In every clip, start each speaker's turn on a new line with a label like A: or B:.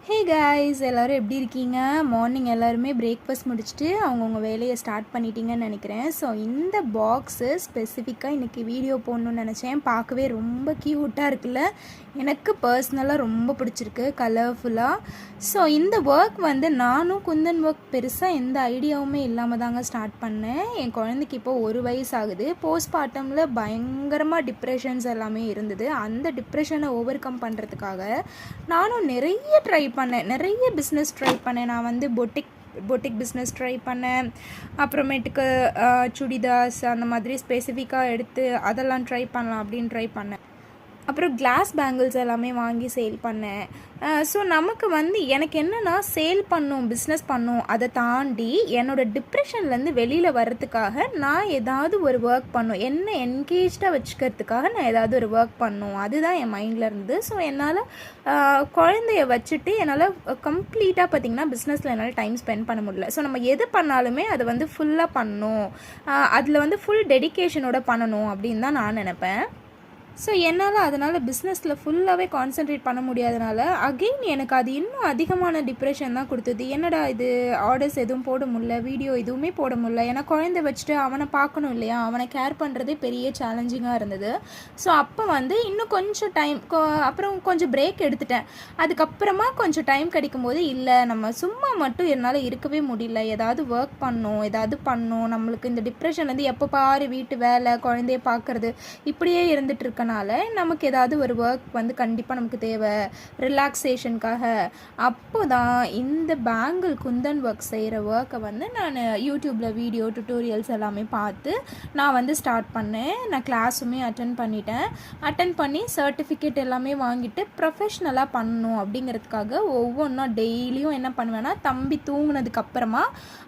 A: Hey guys, எல்லோரும் எப்படி இருக்கீங்க? மார்னிங் எல்லாருமே பிரேக்ஃபாஸ்ட் முடிச்சுட்டு அவங்கவுங்க வேலையை ஸ்டார்ட் பண்ணிட்டீங்கன்னு நினைக்கிறேன். ஸோ இந்த பாக்ஸு ஸ்பெசிஃபிக்காக இன்றைக்கி வீடியோ போடணுன்னு நினச்சேன். பார்க்கவே ரொம்ப க்யூட்டாக இருக்குல்ல, எனக்கு பர்சனலாக ரொம்ப பிடிச்சிருக்கு, கலர்ஃபுல்லாக. ஸோ இந்த ஒர்க் வந்து நானும் குந்தன் ஒர்க் பெருசாக எந்த ஐடியாவுமே இல்லாமல் தாங்க ஸ்டார்ட் பண்ணேன். என் குழந்தைக்கு இப்போ 1 வயசு ஆகுது. போஸ்ட்மார்ட்டமில் பயங்கரமாக டிப்ரெஷன்ஸ் எல்லாமே இருந்தது. அந்த டிப்ரெஷனை ஓவர் கம் பண்ணுறதுக்காக நானும் நிறைய பிஸ்னஸ் ட்ரை பண்ணேன். நான் வந்து பொட்டிக் பிஸ்னஸ் ட்ரை பண்ணேன். அப்புறமேட்டுக்கு சுடிதார்ஸ் அந்த மாதிரி ஸ்பெசிஃபிக்காக எடுத்து அதெல்லாம் ட்ரை பண்ணலாம் அப்படின்னு ட்ரை பண்ணேன். அப்புறம் கிளாஸ் பேங்கிள்ஸ் எல்லாமே வாங்கி சேல் பண்ணேன். ஸோ நமக்கு வந்து எனக்கு என்னென்னா, சேல் பண்ணும், பிஸ்னஸ் பண்ணும், அதை தாண்டி என்னோடய டிப்ரெஷன்லேருந்து வெளியில் வர்றதுக்காக நான் ஏதாவது ஒரு ஒர்க் பண்ணும், என்ன என்கேஜாக வச்சுக்கிறதுக்காக நான் ஏதாவது ஒரு ஒர்க் பண்ணும், அதுதான் என் மைண்டில் இருந்து. ஸோ என்னால் குழந்தைய வச்சுட்டு என்னால் கம்ப்ளீட்டாக பார்த்திங்கன்னா பிஸ்னஸில் என்னால் டைம் ஸ்பெண்ட் பண்ண முடியல. ஸோ நம்ம எது பண்ணாலுமே அதை வந்து ஃபுல்லாக பண்ணணும், அதில் வந்து ஃபுல் டெடிக்கேஷனோட பண்ணணும் அப்படின்னு தான் நான் நினப்பேன். ஸோ என்னால் அதனால் பிஸ்னஸில் ஃபுல்லாகவே கான்சென்ட்ரேட் பண்ண முடியாதனால அகெயின் எனக்கு அது இன்னும் அதிகமான டிப்ரெஷன் தான் கொடுத்தது. என்னடா இது, ஆர்டர்ஸ் எதுவும் போட முடியல, வீடியோ எதுவுமே போட முடியல. ஏன்னா குழந்தை வச்சுட்டு அவனை பார்க்கணும் இல்லையா, அவனை கேர் பண்ணுறதே பெரிய சேலஞ்சிங்காக இருந்தது. ஸோ அப்போ வந்து இன்னும் கொஞ்சம் டைம், அப்புறம் கொஞ்சம் பிரேக் எடுத்துட்டேன். அதுக்கப்புறமா கொஞ்சம் டைம் கிடைக்கும்போது, இல்லை நம்ம சும்மா மட்டும் என்னால் இருக்கவே முடியல, ஏதாவது ஒர்க் பண்ணணும், நம்மளுக்கு இந்த டிப்ரெஷன் எப்போ பாரு வீட்டு வேலை, குழந்தைய பார்க்குறது இப்படியே இருந்துட்டு இருக்க, நமக்கு ஏதாவது ஒரு ஒர்க் வந்து கண்டிப்பாக நமக்கு தேவை ரிலாக்ஸேஷனுக்காக. அப்போ தான் இந்த பேங்கிள் குந்தன் ஒர்க் செய்கிற ஒர்க்கை வந்து நான் யூடியூப்பில் வீடியோ டுட்டோரியல்ஸ் எல்லாமே பார்த்து நான் வந்து ஸ்டார்ட் பண்ணேன். நான் கிளாஸுமே அட்டன் பண்ணி சர்டிஃபிகேட் எல்லாமே வாங்கிட்டு ப்ரொஃபஷ்னலாக பண்ணணும் அப்படிங்கிறதுக்காக ஒவ்வொன்றா டெய்லியும் என்ன பண்ணுவேன்னா, தம்பி தூங்கினதுக்கப்புறமா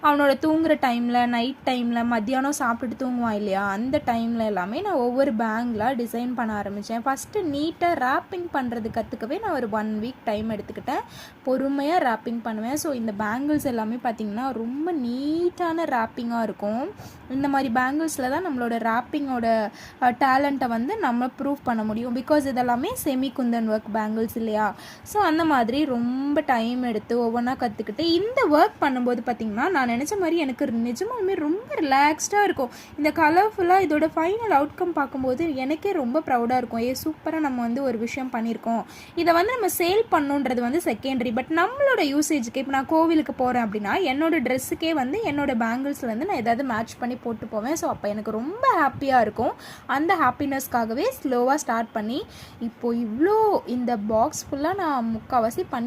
A: அவனோட தூங்குகிற டைமில், நைட் டைமில், மத்தியானம் சாப்பிட்டுட்டு தூங்குவான் இல்லையா, அந்த டைமில் எல்லாமே நான் ஒவ்வொரு பேங்கிளாக டிசைன் பண்ண ஆரம்பித்தேன். ஃபஸ்ட்டு நீட்டாக ரேப்பிங் பண்ணுறது கற்றுக்கவே நான் ஒரு 1 வீக் டைம் எடுத்துக்கிட்டேன். பொறுமையாக ரேப்பிங் பண்ணுவேன். ஸோ இந்த பேங்கிள்ஸ் எல்லாமே பார்த்திங்கன்னா ரொம்ப நீட்டான ரேப்பிங்காக இருக்கும். இந்த மாதிரி பேங்கிள்ஸில் தான் நம்மளோட ரேப்பிங்கோட டேலண்ட்டை வந்து நம்ம ப்ரூவ் பண்ண முடியும். பிகாஸ் இதெல்லாமே செமி குந்தன் ஒர்க் பேங்கிள்ஸ் இல்லையா. ஸோ அந்த மாதிரி ரொம்ப டைம் எடுத்து ஒவ்வொன்றா கற்றுக்கிட்டு இந்த ஒர்க் பண்ணும்போது பார்த்திங்கன்னா நான் நினச்ச மாதிரி எனக்கு நிஜமாலுமே ரொம்ப ரிலாக்ஸ்டாக இருக்கும். இந்த கலர்ஃபுல்லாக இதோட ஃபைனல் அவுட்கம் பார்க்கும்போது எனக்கே ரொம்ப ப்ரௌடாக இருக்கும். சூப்பராக நம்ம வந்து ஒரு விஷயம் பண்ணியிருக்கோம். இதை வந்து நம்ம சேல் பண்ணுன்றது வந்து செகண்டரி. பட் நம்மளோட யூசேஜுக்கு, இப்போ நான் கோவிலுக்கு போகிறேன் அப்படின்னா என்னோட ட்ரெஸ்ஸுக்கே வந்து என்னோடய பேங்கிள்ஸ்லேருந்து நான் ஏதாவது மேட்ச் பண்ணி போட்டு போவேன். ஸோ அப்போ எனக்கு ரொம்ப ஹாப்பியாக இருக்கும். அந்த ஹாப்பினஸ்க்காகவே ஸ்லோவாக ஸ்டார்ட் பண்ணி இப்போது இவ்வளோ இந்த பாக்ஸ் ஃபுல்லாக நான் முக்கால்வாசி பண்ணி